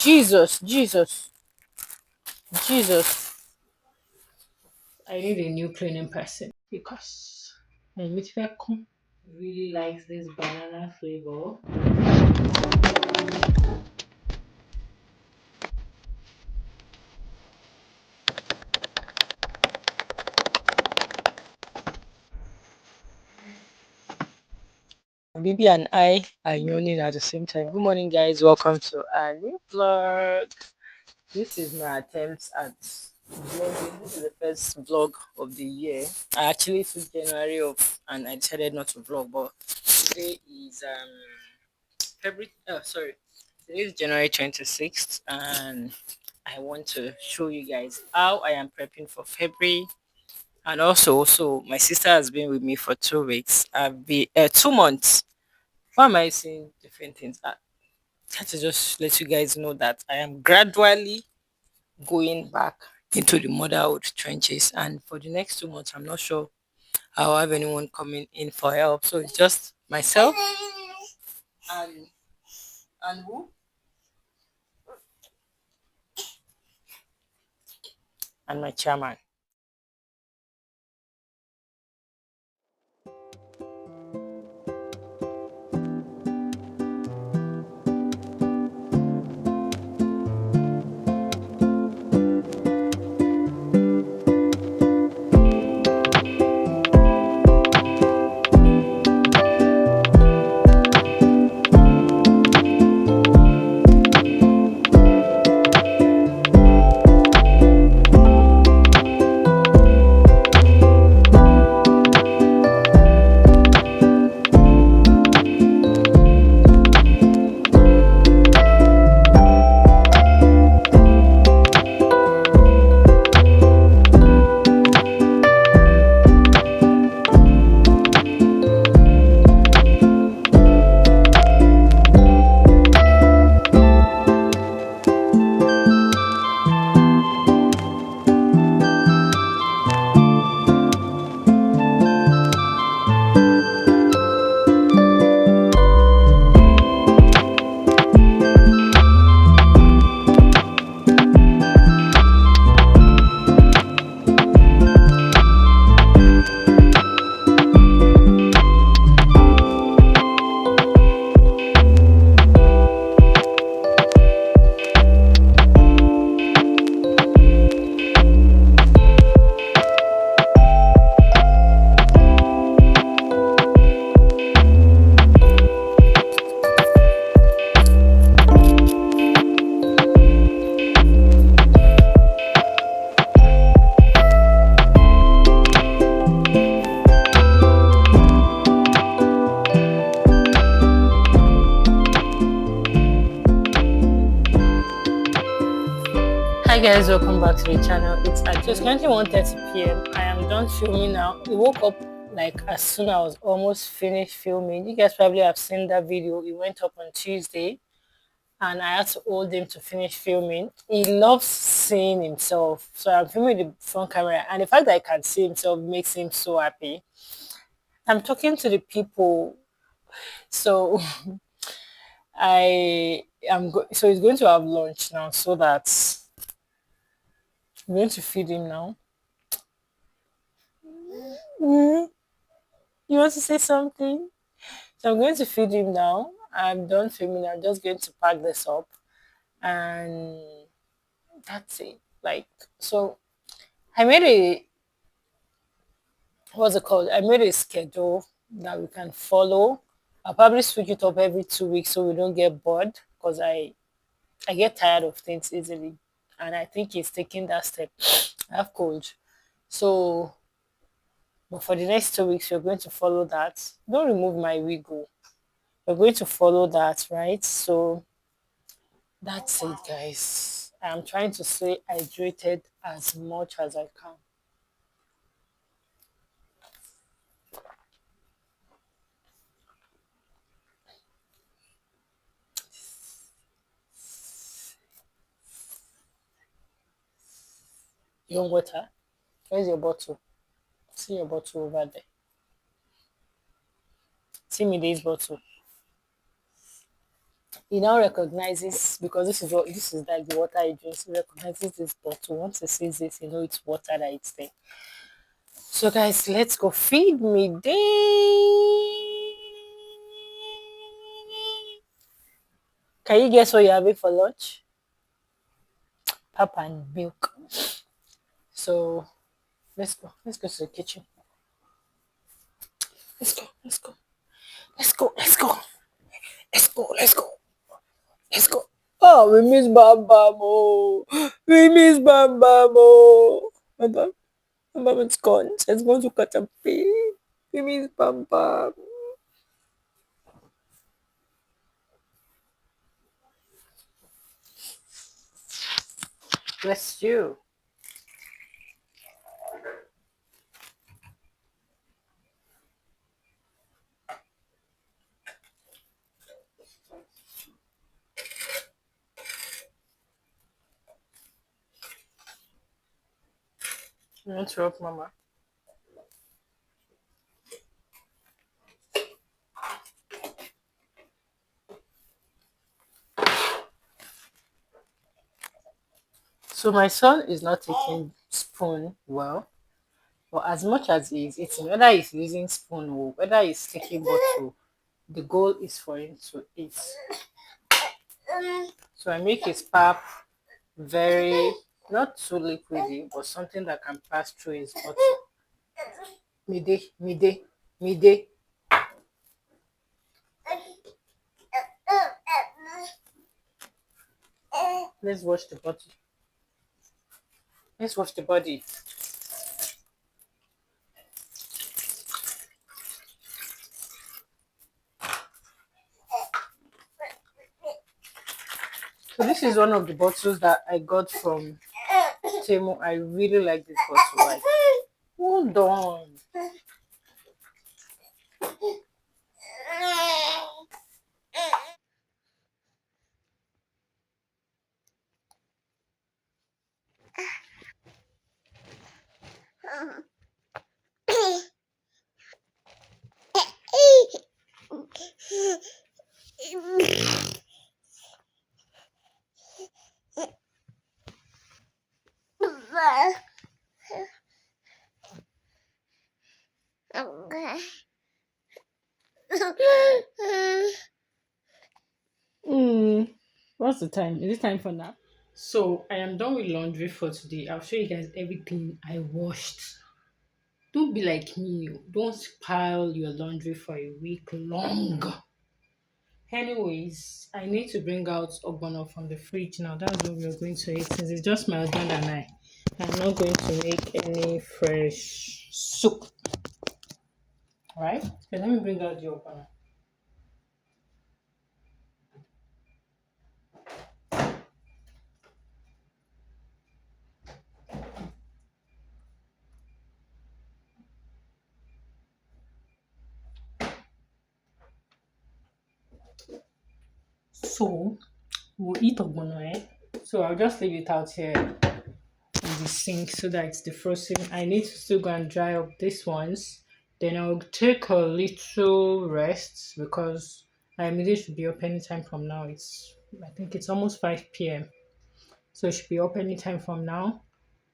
Jesus, Jesus, Jesus. I need a new cleaning person because my meat really likes this banana flavor. Bibi and I are yawning at the same time. Good morning, guys. Welcome to our new vlog. This is my attempt at vlogging. This is the first vlog of the year. I actually took January off and I decided not to vlog, but today is February. Oh, sorry. Today is January 26th, and I want to show you guys how I am prepping for February. And also, my sister has been with me for 2 weeks. I've been 2 months. Why am I saying different things? I had to just let you guys know that I am gradually going back into the motherhood trenches. And for the next 2 months, I'm not sure I'll have anyone coming in for help. So it's just myself and who? And my chairman. Hi guys, welcome back to the channel. It's currently 1:30 p.m. I am done filming now. I woke up like as soon as I was almost finished filming. You guys probably have seen that video. It went up on Tuesday and I had to hold him to finish filming. He loves seeing himself. So I'm filming the front camera and the fact that I can see himself makes him so happy. I'm talking to the people. So so he's going to have lunch now so that I'm going to feed him now. Mm, you want to say something? So I'm going to feed him now. I'm done filming. I'm just going to pack this up, and that's it. Like so, I made a what's it called? I made a schedule that we can follow. I'll probably switch it up every 2 weeks so we don't get bored because I get tired of things easily, and I think he's taking that step. I have cold, so but for the next 2 weeks, you're going to follow that. Don't remove my wig. Oh. We're going to follow that, right? So that's it, guys. I'm trying to stay hydrated as much as I can. You want water? Where's your bottle? See your bottle over there. See me this bottle. He now recognizes, because this is like the water he drinks. He recognizes this bottle. Once he sees this, he know it's water that it's there. So guys, let's go feed me day. Can you guess what you're having for lunch? Pap and milk. So let's go. Let's go to the kitchen. Let's go. Let's go. Let's go. Let's go. Let's go. Let's go. Let's go. Oh, we miss Bam Bam. Oh, we miss Bam Bam. Oh, Bam Bam. Bam Bam is gone. It's going to cut a pig. We miss Bam Bam. Bless you. You want to help Mama? So my son is not taking spoon well, but as much as he's eating, whether he's using spoon or whether he's taking bottle, the goal is for him to eat. So I make his pap very, not too liquidy, but something that can pass through his bottle. Midday, midday, midday. Let's wash the body. Let's wash the body. So this is one of the bottles that I got from Temu. I really like this bottle. Like, hold on. What's the time? Is it time for nap? So I am done with laundry for today. I'll show you guys everything I washed. Don't be like me. Don't pile your laundry for a week long. Anyways, I need to bring out ogbono from the fridge now. That's what we're going to eat since it's just my husband and I. I'm not going to make any fresh soup. Right? So let me bring out the ogbono. So we'll eat ogbono, eh? So I'll just leave it out here in the sink so that it's defrosting. I need to still go and dry up these ones. Then I'll take a little rest because I immediately should be up anytime from now. I think it's almost 5 p.m. So it should be up anytime from now.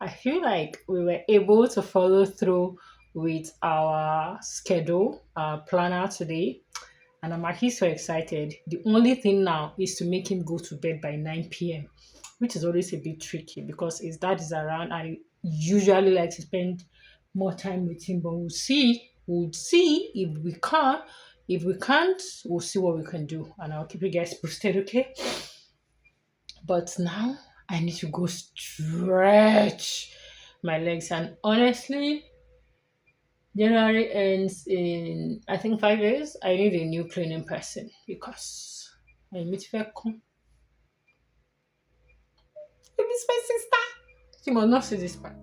I feel like we were able to follow through with our schedule, our planner today. And I'm actually so excited. The only thing now is to make him go to bed by 9 p.m., which is always a bit tricky because his dad is around. I usually like to spend more time with him, but we'll see. We'll see if we can. If we can't, we'll see what we can do. And I'll keep you guys posted, okay? But now I need to go stretch my legs. And honestly, January ends in I think 5 years. I need a new cleaning person because I meet come. Maybe it's my sister. She must not see this part.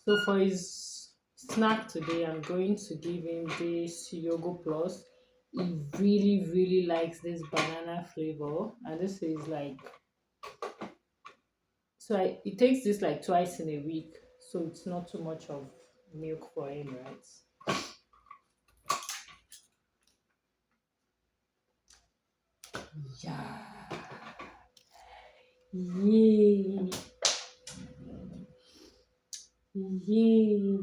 So for his snack today, I'm going to give him this Yogo Plus. He really, really likes this banana flavor, and this is like it takes this like twice in a week, so it's not too much of milk for him, right? Yeah. Yay. Yay.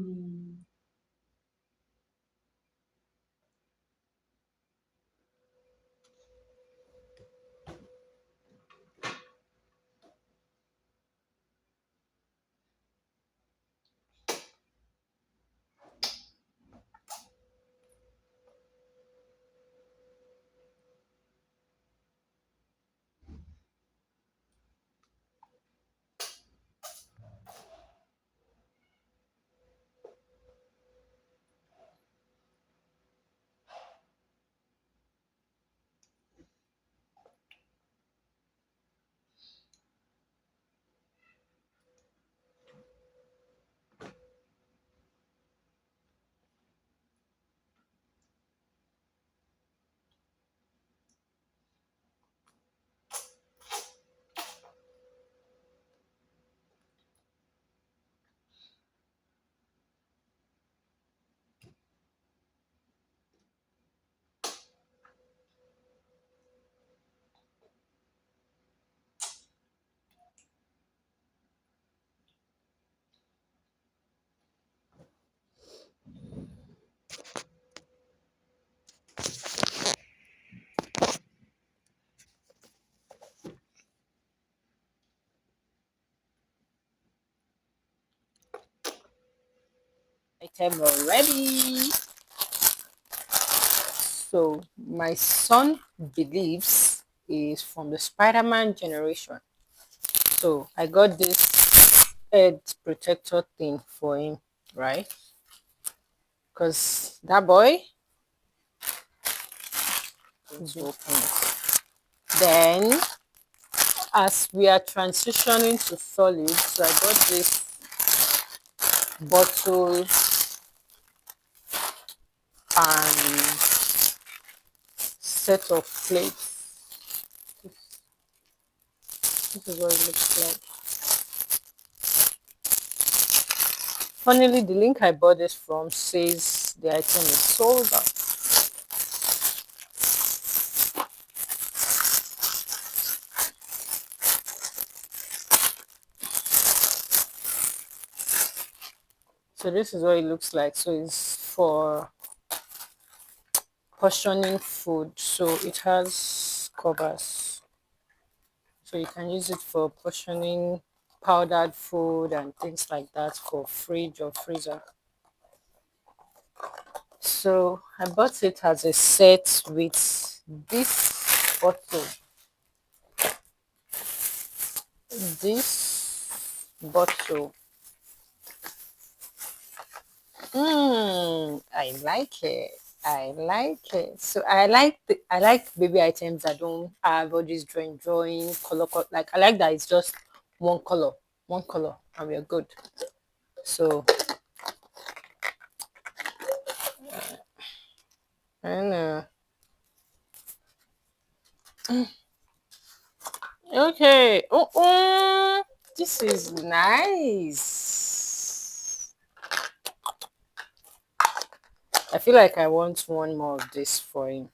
Item already. So my son believes is from the Spider-Man generation. So I got this head protector thing for him, right? Because that boy is open. Then as we are transitioning to solid, so I got this bottle and set of plates. This is what it looks like. Funnily, the link I bought this from says the item is sold out. So this is what it looks like. So it's for portioning food. So it has covers. So you can use it for portioning powdered food and things like that for fridge or freezer. So I bought it as a set with this bottle, this bottle. I like it. I like it. So I like baby items that don't have all this drawing color. Like I like that it's just one color, and we're good. So and okay. This is nice. I feel like I want one more of this for him.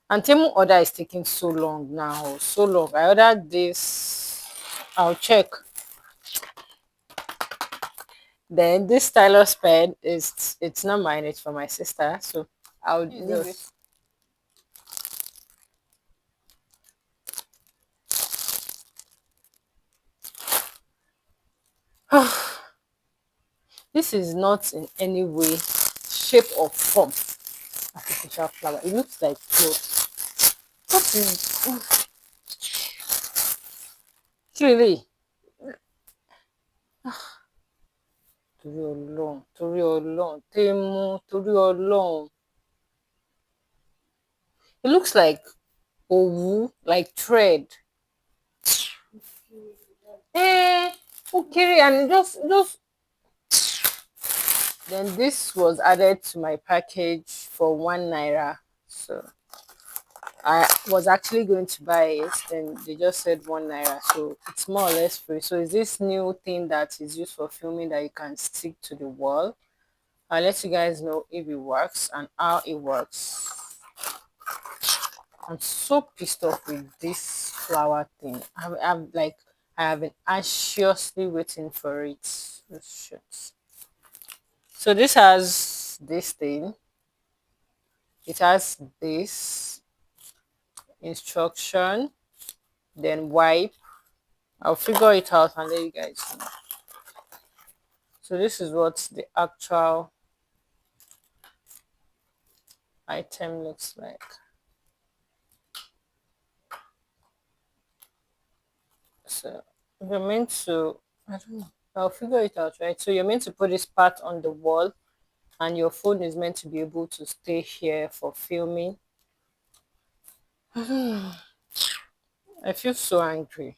And Temu order is taking so long now. So long. I ordered this. I'll check. Then this stylus pen is it's not mine, it's for my sister. So I'll leave it. This is not in any way, shape, or form artificial flower. It looks like cloth. What is really? Torí Ọlọ́run, torí Ọlọ́run, Temu, torí Ọlọ́run. It looks like owu, like thread. Eh, Okay, and just then this was added to my package for 1 naira. So I was actually going to buy it, then they just said 1 naira, so it's more or less free. So is this new thing that is used for filming that you can stick to the wall? I'll let you guys know if it works and how it works. I'm so pissed off with this flower thing. I have been anxiously waiting for it. Oh, shit. So this has this thing. It has this instruction, then wipe. I'll figure it out and let you guys know. So this is what the actual item looks like. So you're meant to, I don't know. I'll figure it out, right? So you're meant to put this part on the wall and your phone is meant to be able to stay here for filming. I feel so angry.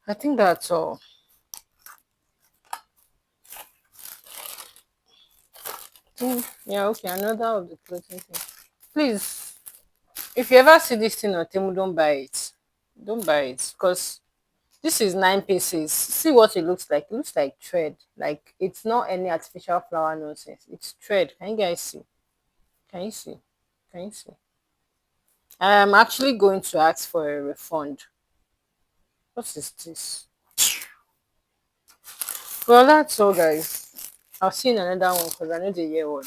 I think that's all. Yeah, okay, another of the clothing thing. Please, if you ever see this thing on Temu, don't buy it. Don't buy it because this is 9 pieces. See what it looks like. It looks like thread. Like it's not any artificial flower nonsense. It's thread. Can you guys see? Can you see? Can you see? I am actually going to ask for a refund. What is this? Well, that's all, guys. I'll see you in another one because I know the year word.